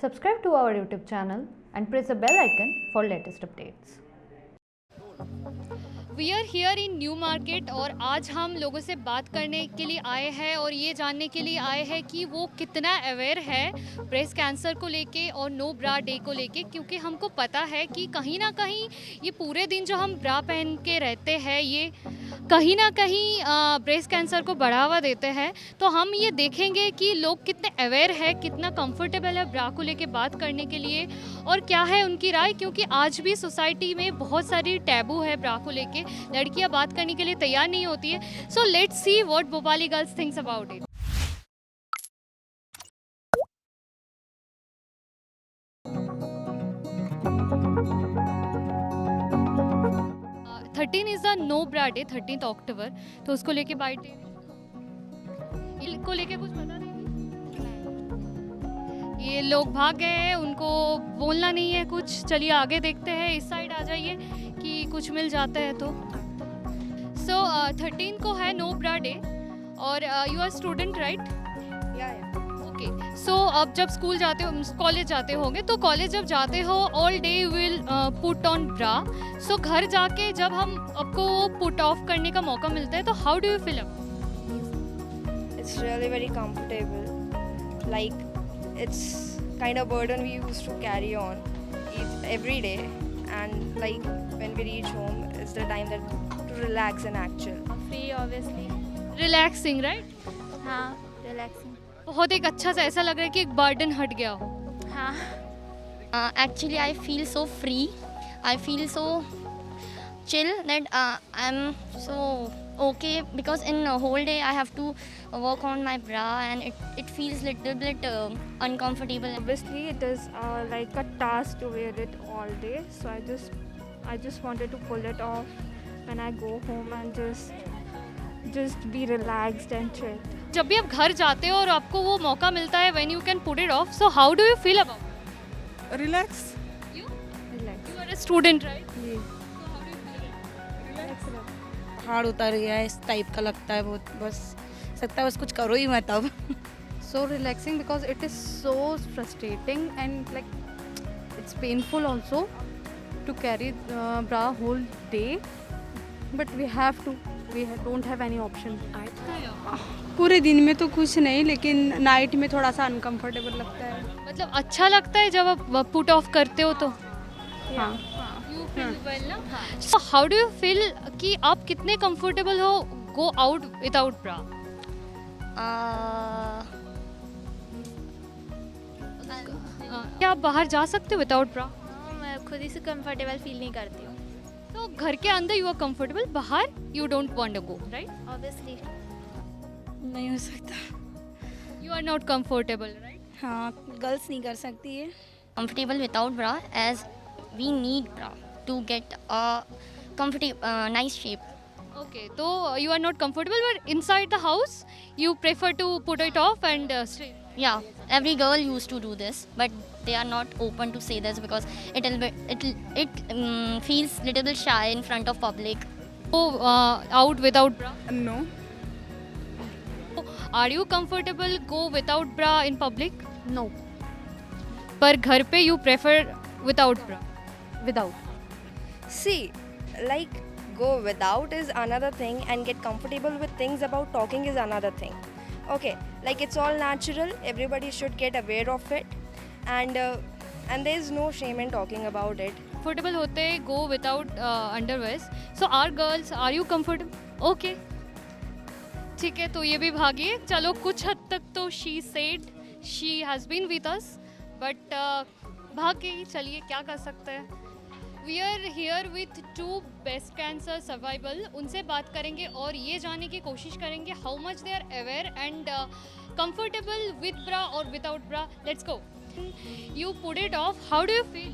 Subscribe to our YouTube channel and press the bell icon for latest updates. We are here in New Market और आज हम लोगों से बात करने के लिए आए हैं और ये जानने के लिए आए हैं कि वो कितना अवेयर है ब्रेस्ट कैंसर को लेके और नो ब्रा डे को लेके, क्योंकि हमको पता है कि कहीं ना कहीं ये पूरे दिन जो हम ब्रा पहन के रहते हैं ये कहीं ना कहीं ब्रेस्ट कैंसर को बढ़ावा देते हैं। तो हम ये देखेंगे कि लोग कितने अवेयर है, कितना कंफर्टेबल है ब्रा को लेके बात करने के लिए और क्या है उनकी राय, क्योंकि आज भी सोसाइटी में बहुत सारी टैबू है ब्रा को लेके, लड़कियां बात करने के लिए तैयार नहीं होती है। So let's see what Bhopali girls thinks about it. 13 is the no bra day, 13 October, तो उसको लेके बाइट डे को लेके कुछ पता नहीं। ये लोग भाग गए हैं, उनको बोलना नहीं है कुछ। चलिए आगे देखते हैं, इस साइड आ जाइए कि कुछ मिल जाता है तो। सो 13 को है नो ब्रा डे और you are student right? Okay, so अब जब स्कूल जाते हो, कॉलेज जाते होंगे, तो कॉलेज जब जाते हो all day you will put on bra. So घर जाके जब हम आपको पुट ऑफ करने का मौका मिलता है तो how do you fill up? It's really very comfortable. Like it's kind of burden we used to carry on every day, and like when we reach home, it's the time that to relax and actual. Free obviously. Relaxing right? हाँ, relaxing. बहुत एक अच्छा सा ऐसा लग रहा है कि एक बर्डन हट गया हो। हाँ। Actually, I feel so free. I feel so chill that I'm so okay because in a whole day I have to work on my bra and it feels little bit uncomfortable. Obviously, it is like a task to wear it all day. So I just wanted to pull it off when I go home and just be relaxed and chill. जब भी आप घर जाते हो और आपको वो मौका मिलता है when you can put it off, so how do you feel about? Relax. You Relax. You are a student right? जी. पहाड़ उतर गया है इस टाइप का लगता है, बहुत बस सकता है बस कुछ करो ही मत अब। So relaxing because it is so frustrating and like it's painful also to carry bra whole day, but we don't have any option. पूरे दिन में तो कुछ नहीं, लेकिन नाइट में थोड़ा सा अनकंफर्टेबल लगता है। मतलब अच्छा लगता है जब आप पुट ऑफ करते हो तो? हाँ। यू फील वेल ना? सो हाउ डू यू फील कि आप कितने कंफर्टेबल हो गो आउट विदाउट ब्रा? क्या आप बाहर जा सकते हो विदाउट ब्रा? मैं खुद ही से कंफर्टेबल फील नहीं करती हूँ। तो घर के अंदर यू आर कंफर्टेबल, बाहर you don't want to go right? Obviously. नहीं हो सकता। You are not comfortable right? हाँ, गर्ल्स नहीं कर सकती है। Comfortable without bra as we need bra to get a comfortable nice shape. Okay, so you are not comfortable, but inside the house you prefer to put it off and stay. Yeah, every girl used to do this, but they are not open to say this because it feels little bit shy in front of public. Go out without bra. No. Are you comfortable go without bra in public? No, पर घर पे you prefer without bra. without. See, like go without is another thing, and get comfortable with things about talking is another thing. Okay, like it's all natural. Everybody should get aware of it, and there is no shame in talking about it. Comfortable होते go without underwear. So our girls, are you comfortable? Okay. ठीक है, तो ये भी भागिए। चलो कुछ हद तक तो she said she has been with us, but भाग गई। चलिए क्या कर सकते हैं। We are here with two breast cancer survival. उनसे बात करेंगे और ये जानने की कोशिश करेंगे how much they are aware and comfortable with bra और without bra. Let's go. You put it off, how do you feel?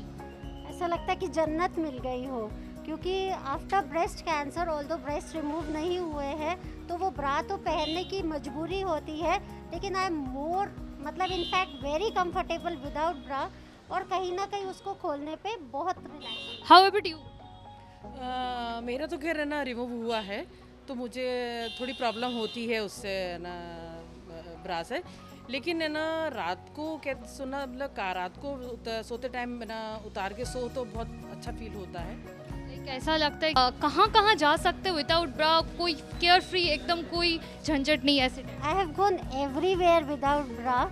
ऐसा लगता है कि जन्नत मिल गई हो, क्योंकि after breast cancer although breast remove नहीं हुए हैं तो वो ब्रा तो पहनने की मजबूरी होती है, लेकिन आई एम मोर मतलब इनफैक्ट वेरी कंफर्टेबल विदाउट ब्रा, और कहीं ना कहीं उसको खोलने पे बहुत रिलैक्स। How about you? मेरा तो खैर है ना रिमूव हुआ है, तो मुझे थोड़ी प्रॉब्लम होती है उससे ना ब्रा से, लेकिन है ना रात को क्या सुना मतलब रात को सोते टाइम ना उतार के सो तो बहुत अच्छा फील होता है। लाइक ऐसा लगता है कहाँ कहाँ जा सकते विदाउट ब्रा, कोई केयर फ्री एकदम, कोई झंझट नहीं ऐसे। I have gone everywhere without bra,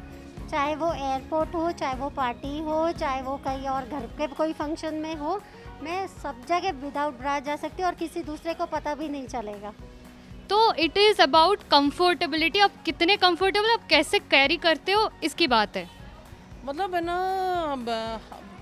चाहे वो एयरपोर्ट हो, चाहे वो पार्टी हो, चाहे वो कहीं और घर के कोई फंक्शन में हो, मैं सब जगह विदाउट ब्रा जा सकती हूँ और किसी दूसरे को पता भी नहीं चलेगा। तो इट इज़ अबाउट कंफर्टेबिलिटी, आप कितने कंफर्टेबल, आप कैसे कैरी करते हो, इसकी बात है। मतलब है ना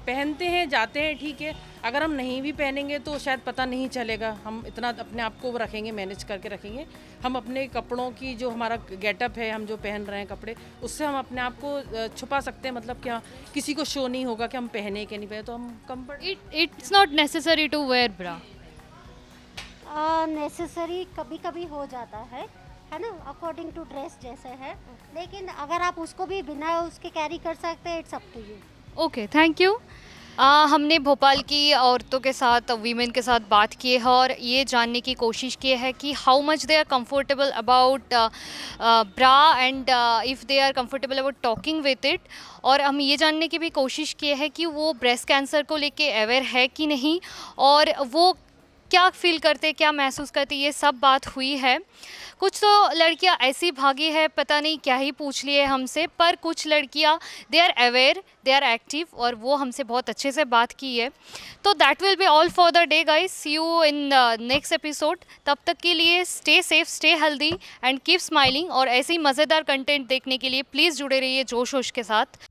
पहनते हैं जाते हैं ठीक है, अगर हम नहीं भी पहनेंगे तो शायद पता नहीं चलेगा, हम इतना अपने आप को रखेंगे, मैनेज करके रखेंगे। हम अपने कपड़ों की जो हमारा गेटअप है, हम जो पहन रहे हैं कपड़े, उससे हम अपने आप को छुपा सकते हैं, मतलब क्या किसी को शो नहीं होगा कि हम पहने कि नहीं पहने, तो हम comfort. It's not necessary to wear bra. Necessary कभी कभी हो जाता है ना, अकॉर्डिंग टू ड्रेस जैसे है, लेकिन अगर आप उसको भी बिना उसके कैरी कर सकते हैं, it's up to you. Okay, thank you. हमने भोपाल की औरतों के साथ, वीमेन के साथ बात की है और ये जानने की कोशिश की है कि how much they are comfortable about bra and if they are comfortable about talking with it. और हम ये जानने की भी कोशिश की है कि वो ब्रेस्ट कैंसर को लेके अवेयर है कि नहीं, और वो क्या फील करते, क्या महसूस करते, ये सब बात हुई है। कुछ तो लड़कियां ऐसी भागी है, पता नहीं क्या ही पूछ लिए हमसे, पर कुछ लड़कियां they are aware, they are active, और वो हमसे बहुत अच्छे से बात की है। तो that will be all for the day guys, see you in next episode. तब तक के लिए stay safe, stay healthy and keep smiling. और ऐसे ही मज़ेदार कंटेंट देखने के लिए प्लीज़ जुड़े रहिए जोश होश के साथ।